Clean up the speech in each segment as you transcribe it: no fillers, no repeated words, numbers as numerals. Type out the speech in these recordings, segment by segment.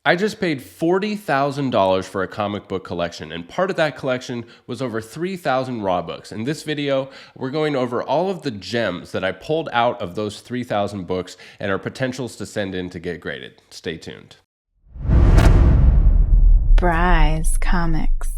I just paid $40,000 for a comic book collection, and part of that collection was over 3,000 raw books. In this video, we're going over all of the gems that I pulled out of those 3,000 books and our potentials to send in to get graded. Stay tuned. Bry's Comics.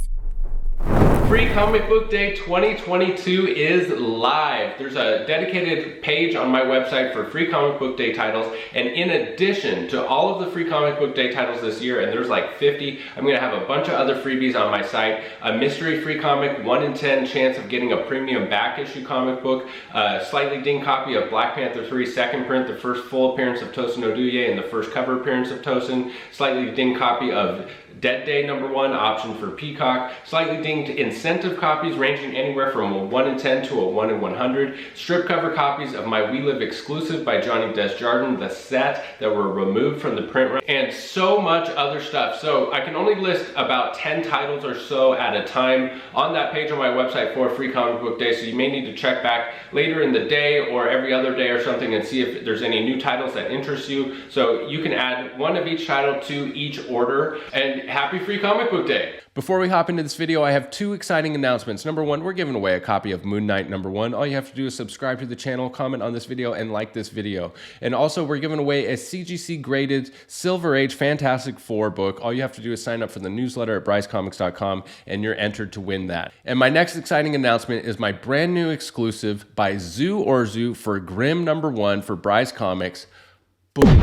Free Comic Book Day 2022 is live. There's a dedicated page on my website for Free Comic Book Day titles, and in addition to all of the Free Comic Book Day titles this year, and there's like 50, I'm going to have a bunch of other freebies on my site. A mystery free comic, 1 in 10 chance of getting a premium back issue comic book, a slightly dinged copy of Black Panther 3 second print, the first full appearance of Tosin Oduye and the first cover appearance of Tosin, slightly dinged copy of Dead Day #1, option for Peacock, slightly dinged incentive copies ranging anywhere from a 1 in 10 to a 1 in 100, strip cover copies of my We Live exclusive by Johnny Desjardins, the set that were removed from the print run, and so much other stuff. So I can only list about 10 titles or so at a time on that page on my website for Free Comic Book Day, so you may need to check back later in the day or every other day or something and see if there's any new titles that interest you. So you can add one of each title to each order, and happy Free Comic Book Day. Before we hop into this video, I have two exciting announcements. Number one, we're giving away a copy of Moon Knight #1. All you have to do is subscribe to the channel, comment on this video, and like this video. And also, we're giving away a CGC graded Silver Age Fantastic Four book. All you have to do is sign up for the newsletter at brycecomics.com, and you're entered to win that. And my next exciting announcement is my brand new exclusive by Zoo Orzu for Grimm #1 for Bryce Comics. Boom.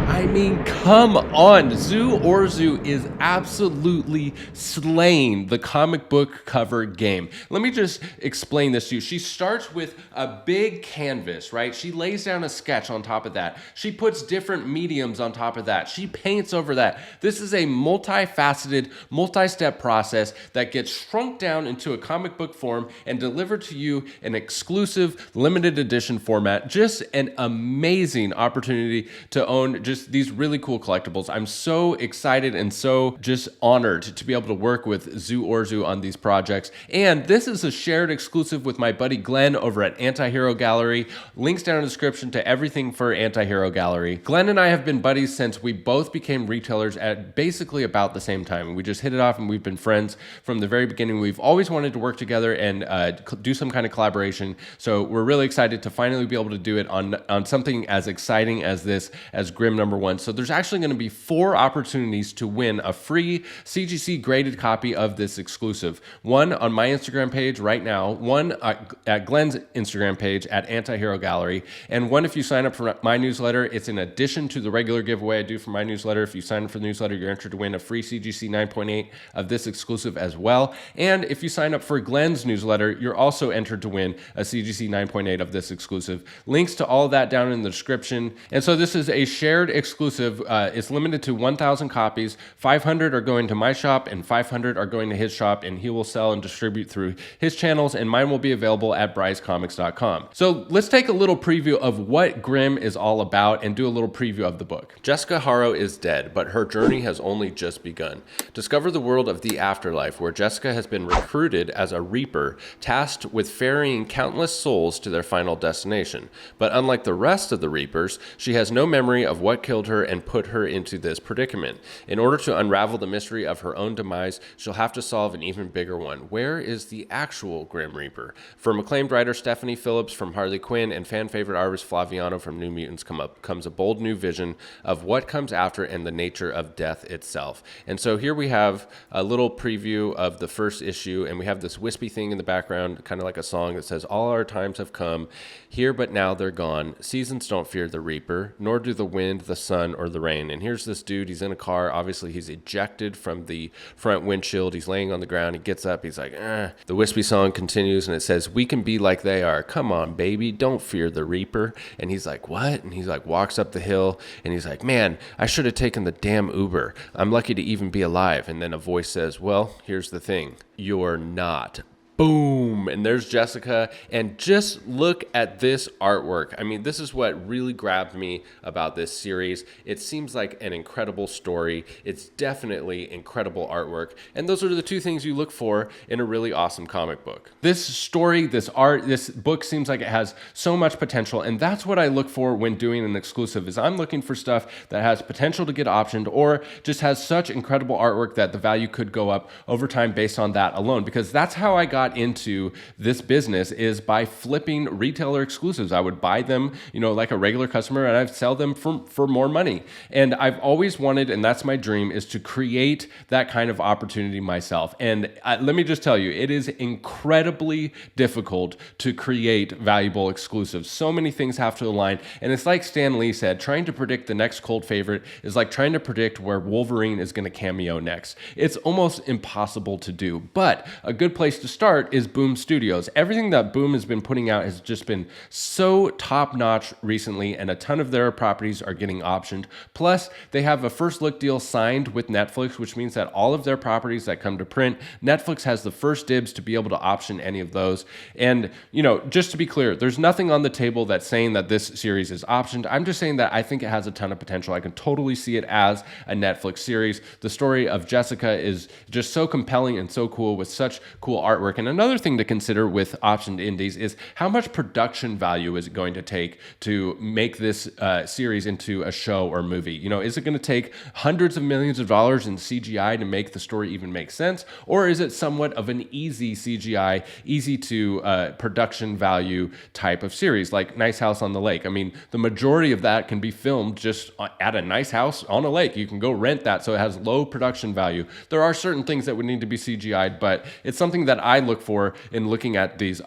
I mean, come on. Zoo Orzu is absolutely slaying the comic book cover game. Let me just explain this to you. She starts with a big canvas, right? She lays down a sketch on top of that. She puts different mediums on top of that. She paints over that. This is a multifaceted, multi-step process that gets shrunk down into a comic book form and delivered to you in exclusive limited edition format. Just an amazing opportunity to own just these really cool collectibles. I'm so excited and so just honored to be able to work with Zoo Orzu on these projects. And this is a shared exclusive with my buddy Glenn over at Anti-Hero Gallery. Links down in the description to everything for Anti-Hero Gallery. Glenn and I have been buddies since we both became retailers at basically about the same time. We just hit it off and we've been friends from the very beginning. We've always wanted to work together and do some kind of collaboration. So we're really excited to finally be able to do it on something as exciting as this, as Grimm #1. So there's actually going to be 4 opportunities to win a free CGC graded copy of this exclusive. One on my Instagram page right now, one at Glenn's Instagram page at Anti-Hero Gallery, and one if you sign up for my newsletter. It's in addition to the regular giveaway I do for my newsletter. If you sign up for the newsletter, you're entered to win a free CGC 9.8 of this exclusive as well. And if you sign up for Glenn's newsletter, you're also entered to win a CGC 9.8 of this exclusive. Links to all of that down in the description. And so this is a shared exclusive. It's limited to 1,000 copies. 500 are going to my shop and 500 are going to his shop, and he will sell and distribute through his channels, and mine will be available at brycecomics.com. So let's take a little preview of what Grimm is all about and do a little preview of the book. Jessica Harrow is dead, but her journey has only just begun. Discover the world of the afterlife, where Jessica has been recruited as a Reaper, tasked with ferrying countless souls to their final destination. But unlike the rest of the Reapers, she has no memory of what killed her and put her into this predicament. In order to unravel the mystery of her own demise, she'll have to solve an even bigger one. Where is the actual Grim Reaper? From acclaimed writer Stephanie Phillips from Harley Quinn and fan favorite artist Flaviano from New Mutants comes a bold new vision of what comes after and the nature of death itself. And so here we have a little preview of the first issue, and we have this wispy thing in the background, kind of like a song that says, "All our times have come, here but now they're gone. Seasons don't fear the Reaper, nor do the wind, the sun, or the rain." And here's this dude, he's in a car, obviously he's ejected from the front windshield, he's laying on the ground, he gets up, he's like, eh. The wispy song continues and it says, "We can be like they are, come on baby, don't fear the Reaper." And he's like, "What?" And he's like, walks up the hill and he's like, "Man, I should have taken the damn Uber. I'm lucky to even be alive." And then a voice says, "Well, here's the thing, you're not." boom, and there's Jessica, and just look at this artwork. I mean, this is what really grabbed me about this series. It seems like an incredible story. It's definitely incredible artwork, and those are the two things you look for in a really awesome comic book. This story, this art, this book seems like it has so much potential, and that's what I look for when doing an exclusive, is I'm looking for stuff that has potential to get optioned or just has such incredible artwork that the value could go up over time based on that alone, because that's how I got into this business, is by flipping retailer exclusives. I would buy them, like a regular customer, and I'd sell them for more money. And I've always wanted, and that's my dream, is to create that kind of opportunity myself. And let me just tell you, it is incredibly difficult to create valuable exclusives. So many things have to align. And it's like Stan Lee said, trying to predict the next cult favorite is like trying to predict where Wolverine is going to cameo next. It's almost impossible to do. But a good place to start is Boom Studios. Everything that Boom has been putting out has just been so top-notch recently, and a ton of their properties are getting optioned. Plus, they have a first look deal signed with Netflix, which means that all of their properties that come to print, Netflix has the first dibs to be able to option any of those. And, just to be clear, there's nothing on the table that's saying that this series is optioned. I'm just saying that I think it has a ton of potential. I can totally see it as a Netflix series. The story of Jessica is just so compelling and so cool, with such cool artwork. And another thing to consider with optioned indies is how much production value is it going to take to make this series into a show or movie? Is it going to take hundreds of millions of dollars in CGI to make the story even make sense? Or is it somewhat of an easy CGI, easy to production value type of series, like Nice House on the Lake? I mean, the majority of that can be filmed just at a nice house on a lake. You can go rent that, so it has low production value. There are certain things that would need to be CGI'd, but it's something that I look for in looking at these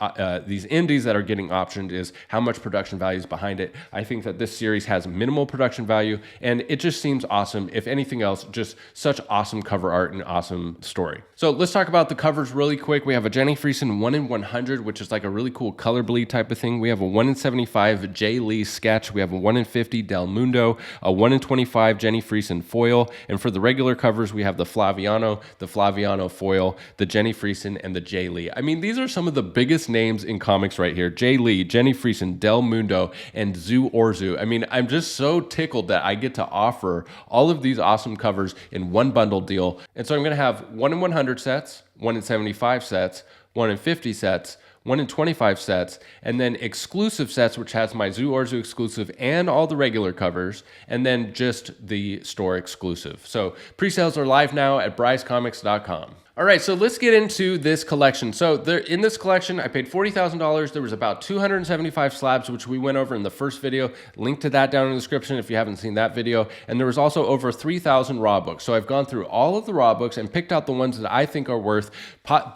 indies that are getting optioned, is how much production value is behind it. I think that this series has minimal production value, and it just seems awesome. If anything else, just such awesome cover art and awesome story. So let's talk about the covers really quick. We have a Jenny Friesen 1 in 100, which is like a really cool color bleed type of thing. We have a 1 in 75 Jay Lee sketch. We have a 1 in 50 Del Mundo, a 1 in 25 Jenny Friesen foil. And for the regular covers, we have the Flaviano foil, the Jenny Friesen, and the Jay Lee. I mean, these are some of the biggest names in comics right here. Jay Lee, Jenny Friesen, Del Mundo, and Zhu Orzu. I mean, I'm just so tickled that I get to offer all of these awesome covers in one bundle deal. And so I'm going to have 1 in 100 sets, 1 in 75 sets, 1 in 50 sets, 1 in 25 sets, and then exclusive sets, which has my Zhu Orzu exclusive and all the regular covers, and then just the store exclusive. So pre-sales are live now at brycecomics.com. All right, so let's get into this collection. So in this collection, I paid $40,000. There was about 275 slabs, which we went over in the first video. Link to that down in the description if you haven't seen that video. And there was also over 3,000 raw books. So I've gone through all of the raw books and picked out the ones that I think are worth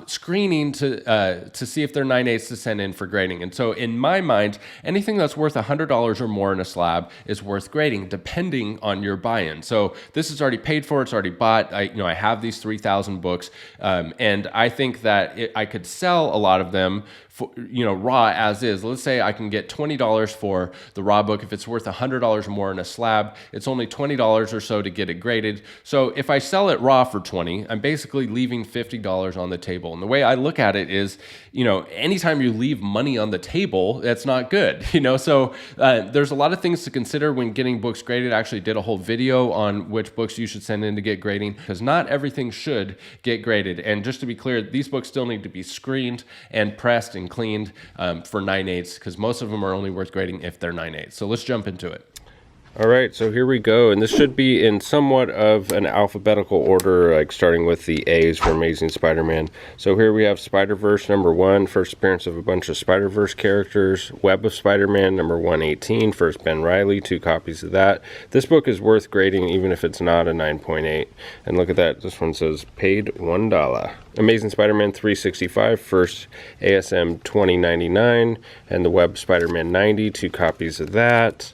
screening to see if they're 9/8 to send in for grading. And so in my mind, anything that's worth $100 or more in a slab is worth grading, depending on your buy-in. So this is already paid for. It's already bought. I have these 3,000 books. And I think that I could sell a lot of them for, raw as is. Let's say I can get $20 for the raw book. If it's worth $100 more in a slab, it's only $20 or so to get it graded. So if I sell it raw for $20, I'm basically leaving $50 on the table. And the way I look at it is, anytime you leave money on the table, that's not good. So there's a lot of things to consider when getting books graded. I actually did a whole video on which books you should send in to get grading, because not everything should get graded. And just to be clear, these books still need to be screened and pressed and cleaned for 9/8, because most of them are only worth grading if they're 9/8. So let's jump into it. All right, so here we go, and this should be in somewhat of an alphabetical order, like starting with the A's for Amazing Spider-Man. So here we have Spider-Verse #1, first appearance of a bunch of Spider-Verse characters. Web of Spider-Man #118, first Ben Reilly, 2 copies of that. This book is worth grading even if it's not a 9.8. And look at that, this one says paid $1. Amazing Spider-Man 365, first ASM 2099, and the Web Spider-Man 90, 2 copies of that.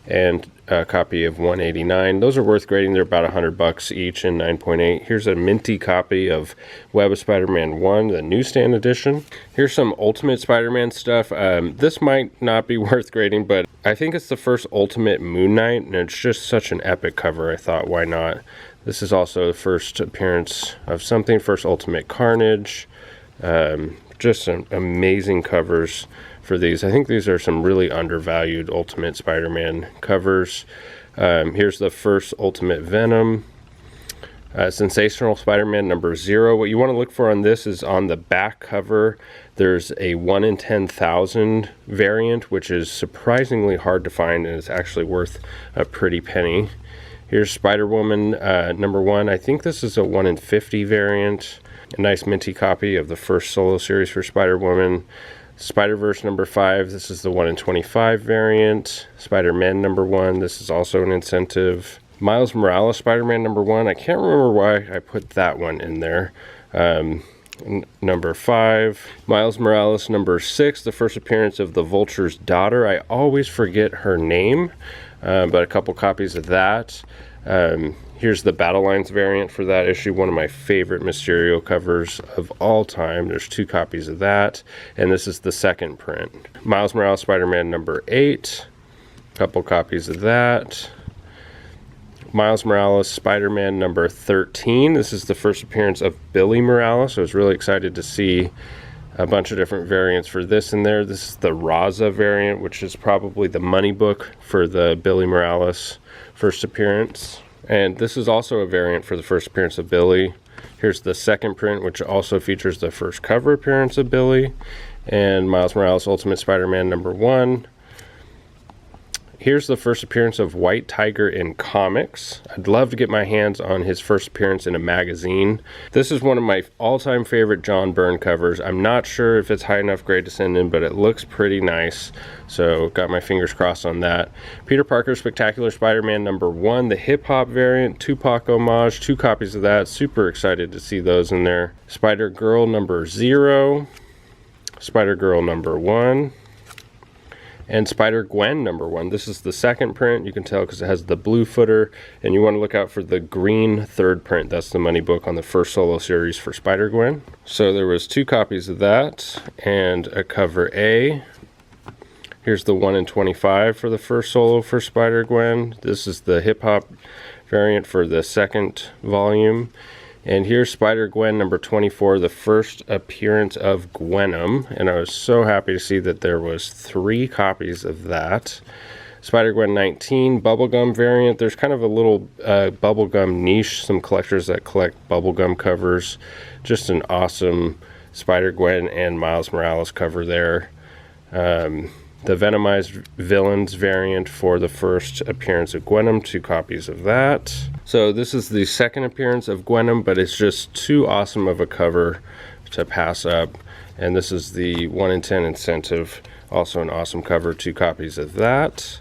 And a copy of 189. Those are worth grading. They're about $100 each in 9.8. Here's a minty copy of Web of Spider-Man 1, the newsstand edition. Here's some Ultimate Spider-Man stuff. This might not be worth grading, but I think it's the first Ultimate Moon Knight, and it's just such an epic cover. I thought, why not? This is also the first appearance of something, first Ultimate Carnage. Just some amazing covers for these. I think these are some really undervalued Ultimate Spider-Man covers. Here's the first Ultimate Venom. Sensational Spider-Man number 0. What you want to look for on this is on the back cover, there's a 1 in 10,000 variant, which is surprisingly hard to find, and it's actually worth a pretty penny. Here's Spider-Woman number 1. I think this is a 1 in 50 variant. A nice minty copy of the first solo series for Spider-Woman. Spider-Verse number 5. This is the 1 in 25 variant. Spider-Man number 1. This is also an incentive. Miles Morales Spider-Man number 1. I can't remember why I put that one in there. Number 5. Miles Morales number 6. The first appearance of the Vulture's daughter. I always forget her name, but a couple copies of that. Here's the Battle Lines variant for that issue. One of my favorite Mysterio covers of all time. There's 2 copies of that, and this is the second print. Miles Morales Spider-Man number 8. Couple copies of that. Miles Morales Spider-Man number 13. This is the first appearance of Billy Morales. I was really excited to see a bunch of different variants for this in there. This is the Raza variant, which is probably the money book for the Billy Morales first appearance. And this is also a variant for the first appearance of Billy. Here's the second print, which also features the first cover appearance of Billy. And Miles Morales Ultimate Spider-Man number 1. Here's the first appearance of White Tiger in comics. I'd love to get my hands on his first appearance in a magazine. This is one of my all-time favorite John Byrne covers. I'm not sure if it's high enough grade to send in, but it looks pretty nice. So got my fingers crossed on that. Peter Parker Spectacular Spider-Man number 1, the hip-hop variant, Tupac homage, 2 copies of that. Super excited to see those in there. Spider-Girl number 0, Spider-Girl number 1. And Spider-Gwen number 1. This is the second print. You can tell because it has the blue footer, and you want to look out for the green third print. That's the money book on the first solo series for Spider-Gwen. So there was 2 copies of that and a cover A. Here's the 1 in 25 for the first solo for Spider-Gwen. This is the hip-hop variant for the second volume. And here's Spider-Gwen number 24, the first appearance of Gwenom. And I was so happy to see that there was 3 copies of that. Spider-Gwen 19, bubblegum variant. There's kind of a little bubblegum niche, some collectors that collect bubblegum covers. Just an awesome Spider-Gwen and Miles Morales cover there. The Venomized Villains variant for the first appearance of Gwenom, 2 copies of that. So this is the second appearance of Gwenom, but it's just too awesome of a cover to pass up. And this is the 1 in 10 incentive, also an awesome cover, 2 copies of that.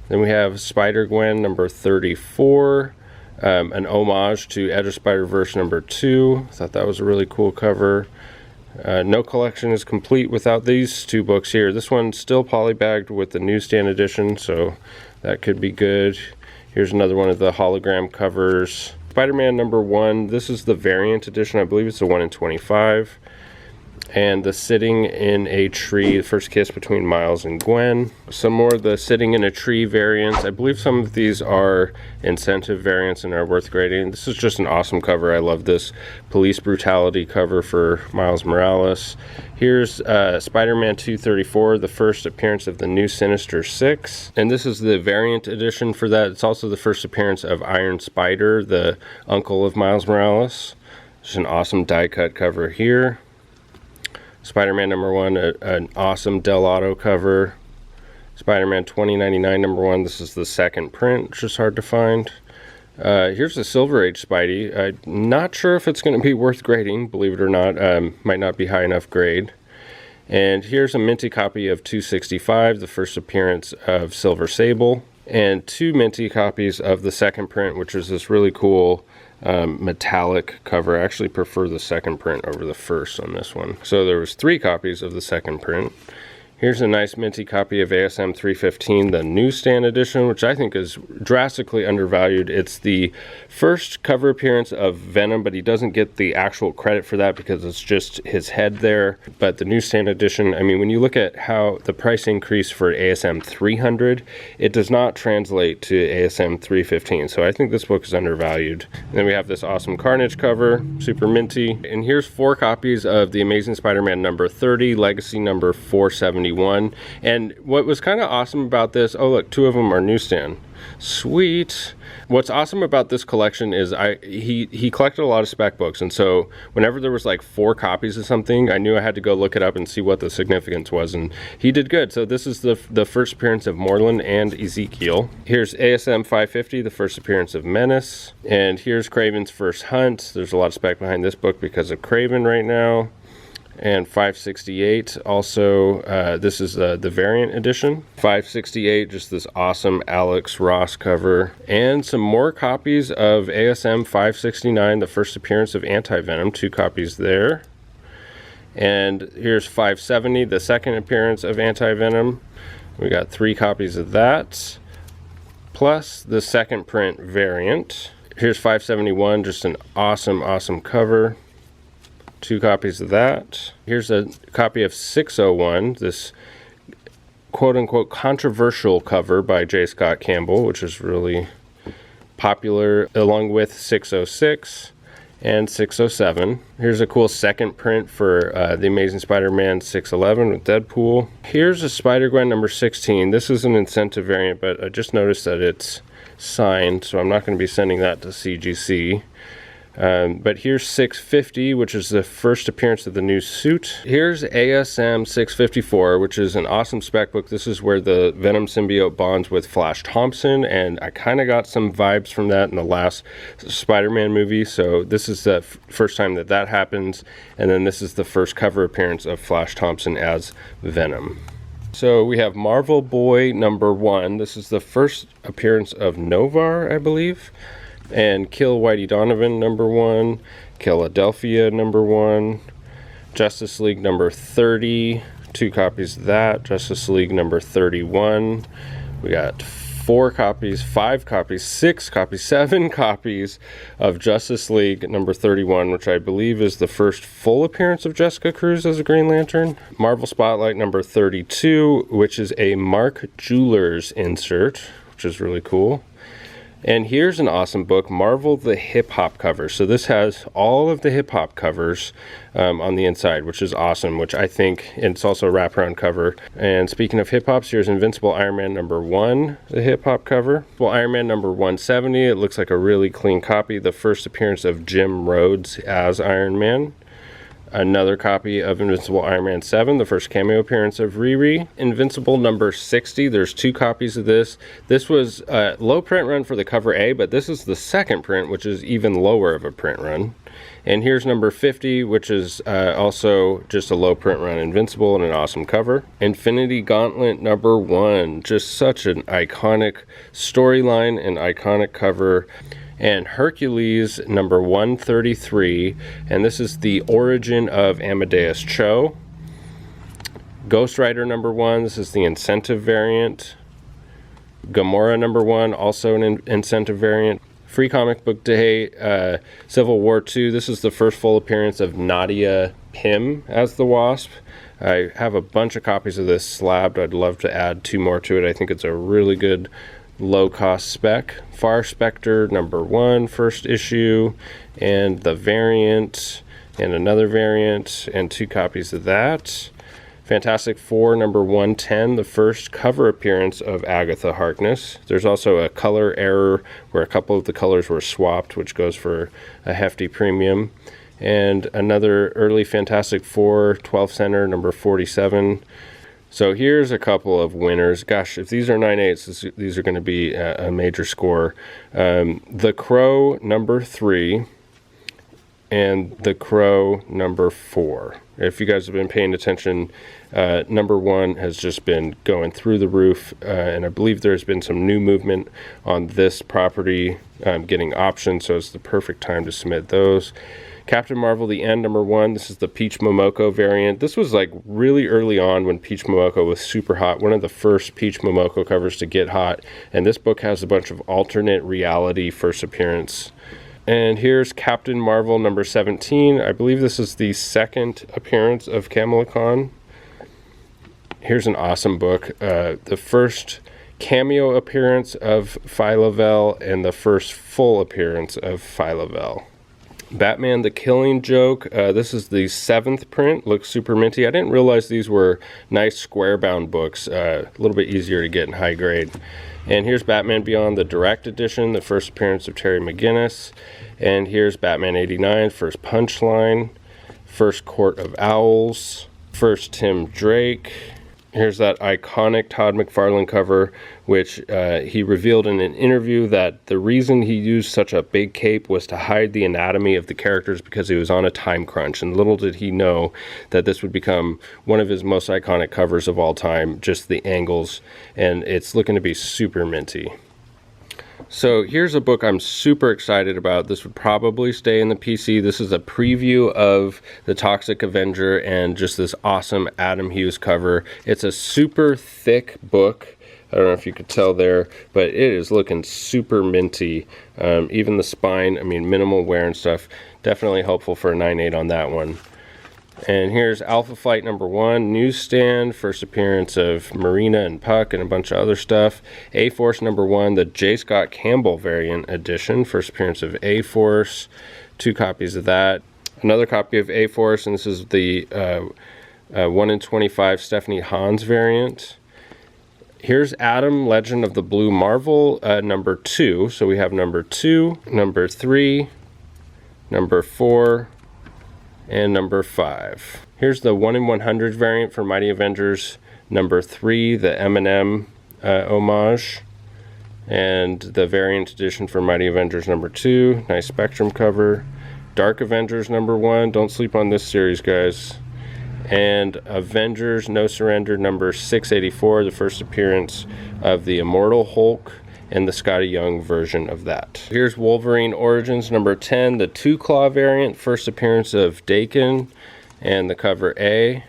Then we have Spider-Gwen number 34, an homage to Edge of Spider-Verse number 2. I thought that was a really cool cover. No collection is complete without these 2 books here. This one's still polybagged with the newsstand edition, so that could be good. Here's another one of the hologram covers. Spider-Man number 1. This is the variant edition. I believe it's a 1 in 25. And the Sitting in a Tree, the first kiss between Miles and Gwen. Some more of the Sitting in a Tree variants. I believe some of these are incentive variants and are worth grading. This is just an awesome cover. I love this police brutality cover for Miles Morales. Here's Spider-Man 234, the first appearance of the new Sinister Six. And this is the variant edition for that. It's also the first appearance of Iron Spider, the uncle of Miles Morales. Just an awesome die cut cover here. Spider-Man number 1, an awesome Del Auto cover. Spider-Man 2099 number 1, this is the second print, which is hard to find. Here's the Silver Age Spidey. I'm not sure if it's going to be worth grading, believe it or not. Might not be high enough grade. And here's a minty copy of 265, the first appearance of Silver Sable. And 2 minty copies of the second print, which is this really cool metallic cover. I actually prefer the second print over the first on this one. So there was 3 copies of the second print. Here's a nice minty copy of ASM 315, the newsstand edition, which I think is drastically undervalued. It's the first cover appearance of Venom, but he doesn't get the actual credit for that because it's just his head there. But the newsstand edition, I mean, when you look at how the price increase for ASM 300, it does not translate to ASM 315. So I think this book is undervalued. And then we have this awesome Carnage cover, super minty. And here's 4 copies of The Amazing Spider-Man number 30, Legacy number 471. And what was kind of awesome about this, oh look, 2 of them are newsstand. Sweet. What's awesome about this collection is he collected a lot of spec books, and so whenever there was like 4 copies of something, I knew I had to go look it up and see what the significance was, and he did good. So this is the first appearance of Moreland and Ezekiel. Here's ASM 550, the first appearance of Menace, and here's Craven's first hunt. There's a lot of spec behind this book because of Craven right now. And 568 also, this is the variant edition. 568, just this awesome Alex Ross cover. And some more copies of ASM 569, the first appearance of Anti-Venom, 2 copies there. And here's 570, the second appearance of Anti-Venom. We got 3 copies of that, plus the second print variant. Here's 571, just an awesome cover. 2 copies of that. Here's a copy of 601, this quote-unquote controversial cover by J. Scott Campbell, which is really popular, along with 606 and 607. Here's a cool second print for The Amazing Spider-Man 611 with Deadpool. Here's a Spider-Gwen number 16. This is an incentive variant, but I just noticed that it's signed, so I'm not going to be sending that to CGC. But here's 650, which is the first appearance of the new suit. Here's ASM 654, which is an awesome spec book. This is where the Venom symbiote bonds with Flash Thompson, and I kind of got some vibes from that in the last Spider-Man movie. So this is the first time that happens, and then this is the first cover appearance of Flash Thompson as Venom. So we have Marvel Boy number 1. This is the first appearance of Novar, I believe. And Kill Whitey Donovan number 1, Philadelphia number 1, Justice League number 30, 2 copies of that, Justice League number 31. We got 4 copies, 5 copies, 6 copies, 7 copies of Justice League number 31, which I believe is the first full appearance of Jessica Cruz as a Green Lantern. Marvel Spotlight number 32, which is a Mark Jewelers insert, which is really cool. And here's an awesome book, Marvel the Hip Hop cover. So this has all of the hip hop covers on the inside, which is awesome, which I think, and it's also a wraparound cover. And speaking of hip hops, here's Invincible Iron Man number 1, the hip hop cover. Well, Iron Man number 170, it looks like a really clean copy. The first appearance of Jim Rhodes as Iron Man. Another copy of Invincible Iron Man 7, the first cameo appearance of Riri. Invincible number 60, there's 2 copies of this. This was a low print run for the cover A, but this is the second print, which is even lower of a print run. And here's number 50, which is also just a low print run Invincible and an awesome cover. Infinity Gauntlet number 1, just such an iconic storyline and iconic cover. And Hercules number 133, and this is the origin of Amadeus Cho. Ghost Rider number 1, this is the incentive variant. Gamora number 1, also an incentive variant. Free Comic Book Day, Civil War 2, this is the first full appearance of Nadia Pym as the Wasp. I have a bunch of copies of this slabbed. I'd love to add 2 more to it. I think it's a really good low-cost spec. Far Spectre number 1, first issue, and the variant, and another variant, and 2 copies of that. Fantastic Four number 110, the first cover appearance of Agatha Harkness. There's also a color error where a couple of the colors were swapped, which goes for a hefty premium. And another early Fantastic Four 12th center number 47. So here's a couple of winners. Gosh, if these are 9/8s, these are going to be a major score. The Crow number 3, and The Crow number 4. If you guys have been paying attention, number 1 has just been going through the roof, and I believe there's been some new movement on this property, getting options, so it's the perfect time to submit those. Captain Marvel The End number 1, this is the Peach Momoko variant. This was like really early on when Peach Momoko was super hot, one of the first Peach Momoko covers to get hot, and this book has a bunch of alternate reality first appearance. And here's Captain Marvel number 17. I believe this is the second appearance of Kamala Khan. Here's an awesome book. The first cameo appearance of Phyla-Vell and the first full appearance of Phyla-Vell. Batman the Killing Joke. This is the 7th print. Looks super minty. I didn't realize these were nice square bound books. A little bit easier to get in high grade. And here's Batman Beyond the Direct Edition, the first appearance of Terry McGinnis. And here's Batman 89, first Punchline, first Court of Owls, first Tim Drake. Here's that iconic Todd McFarlane cover, which he revealed in an interview that the reason he used such a big cape was to hide the anatomy of the characters because he was on a time crunch. And little did he know that this would become one of his most iconic covers of all time, just the angles. And it's looking to be super minty. So here's a book I'm super excited about. This would probably stay in the PC. This is a preview of the Toxic Avenger and just this awesome Adam Hughes cover. It's a super thick book. I don't know if you could tell there, but it is looking super minty. Even the spine, I mean, minimal wear and stuff. Definitely helpful for a 9.8 on that one. And here's Alpha Flight number 1, Newsstand, first appearance of Marina and Puck and a bunch of other stuff. A-Force number 1, the J. Scott Campbell variant edition, first appearance of A-Force, 2 copies of that. Another copy of A-Force, and this is the 1 in 25 Stephanie Hans variant. Here's Adam, Legend of the Blue Marvel, number 2. So we have number 2, number 3, number 4, and number 5. Here's the 1 in 100 variant for Mighty Avengers number 3, the M&M homage, and the variant edition for Mighty Avengers number 2, nice Spectrum cover. Dark Avengers number 1, don't sleep on this series, guys. And Avengers No Surrender number 684, the first appearance of the Immortal Hulk and the Scotty Young version of that. Here's Wolverine Origins number 10, the 2-Claw variant, first appearance of Dakin, and the cover A.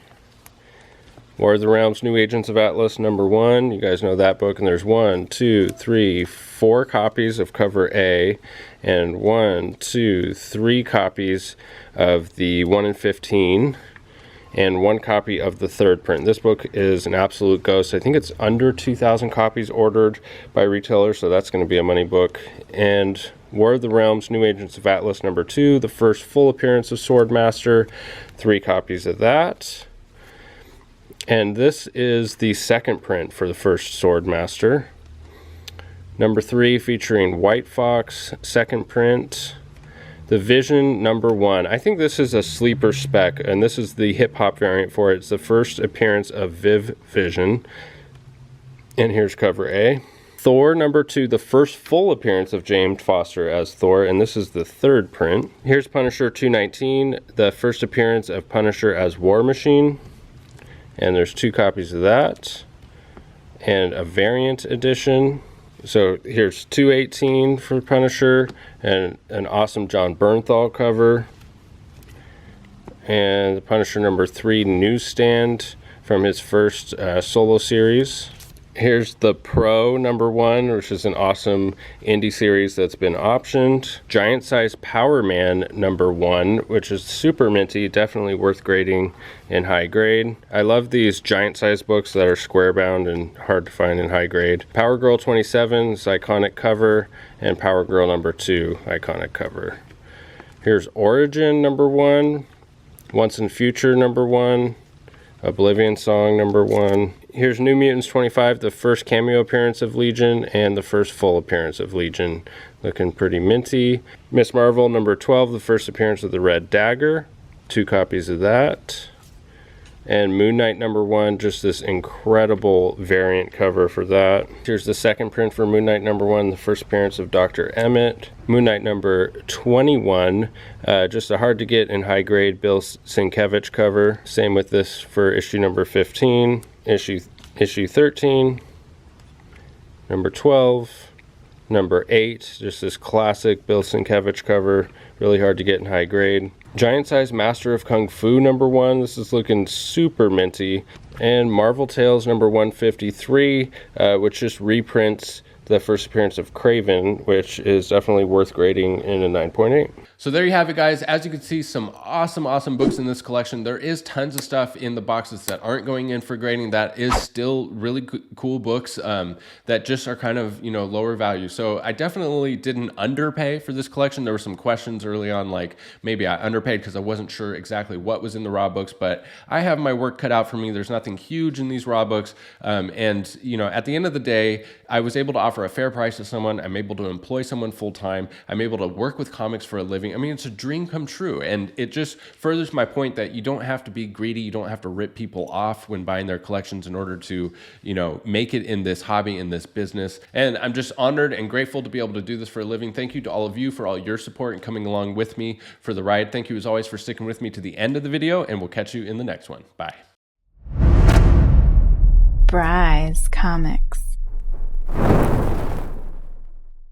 War of the Realms New Agents of Atlas number 1, you guys know that book, and there's 1, 2, 3, 4 copies of cover A, and 1, 2, 3 copies of the 1 in 15. And 1 copy of the 3rd print. This book is an absolute ghost. I think it's under 2,000 copies ordered by retailers, so that's going to be a money book. And War of the Realms, New Agents of Atlas number 2, the first full appearance of Swordmaster, 3 copies of that. And this is the 2nd print for the first Swordmaster. Number 3, featuring White Fox, 2nd print. The Vision number 1. I think this is a sleeper spec, and this is the hip-hop variant for it. It's the first appearance of Viv Vision. And here's cover A. Thor number 2, the first full appearance of James Foster as Thor, and this is the 3rd print. Here's Punisher 219, the first appearance of Punisher as War Machine. And there's 2 copies of that. And a variant edition. So here's 218 for Punisher and an awesome John Bernthal cover. And the Punisher number 3 Newsstand from his first solo series. Here's the Pro number 1, which is an awesome indie series that's been optioned. Giant Size Power Man number 1, which is super minty, definitely worth grading in high grade. I love these giant size books that are square bound and hard to find in high grade. Power Girl 27, this iconic cover, and Power Girl number 2, iconic cover. Here's Origin number 1, Once in Future number 1, Oblivion Song number 1. Here's New Mutants 25, the first cameo appearance of Legion and the first full appearance of Legion. Looking pretty minty. Miss Marvel number 12, the first appearance of the Red Dagger. 2 copies of that. And Moon Knight #1, just this incredible variant cover for that. Here's the second print for Moon Knight #1, the first appearance of Dr. Emmett. Moon Knight #21, just a hard to get and high grade Bill Sienkiewicz cover. Same with this for issue number 15, issue 13, number 12, number 8, just this classic Bill Sienkiewicz cover, really hard to get in high grade. Giant Size Master of Kung Fu #1, this is looking super minty. And Marvel Tales #153, which just reprints the first appearance of Craven, which is definitely worth grading in a 9.8. So there you have it, guys. As you can see, some awesome books in this collection. There is tons of stuff in the boxes that aren't going in for grading that is still really cool books that just are kind of, you know, lower value. So I definitely didn't underpay for this collection. There were some questions early on, like maybe I underpaid because I wasn't sure exactly what was in the raw books, but I have my work cut out for me. There's nothing huge in these raw books. And, you know, at the end of the day, I was able to offer a fair price to someone. I'm able to employ someone full-time. I'm able to work with comics for a living. I mean, it's a dream come true. And it just furthers my point that you don't have to be greedy. You don't have to rip people off when buying their collections in order to, you know, make it in this hobby, in this business. And I'm just honored and grateful to be able to do this for a living. Thank you to all of you for all your support and coming along with me for the ride. Thank you as always for sticking with me to the end of the video, and we'll catch you in the next one. Bye. Bry's Comics.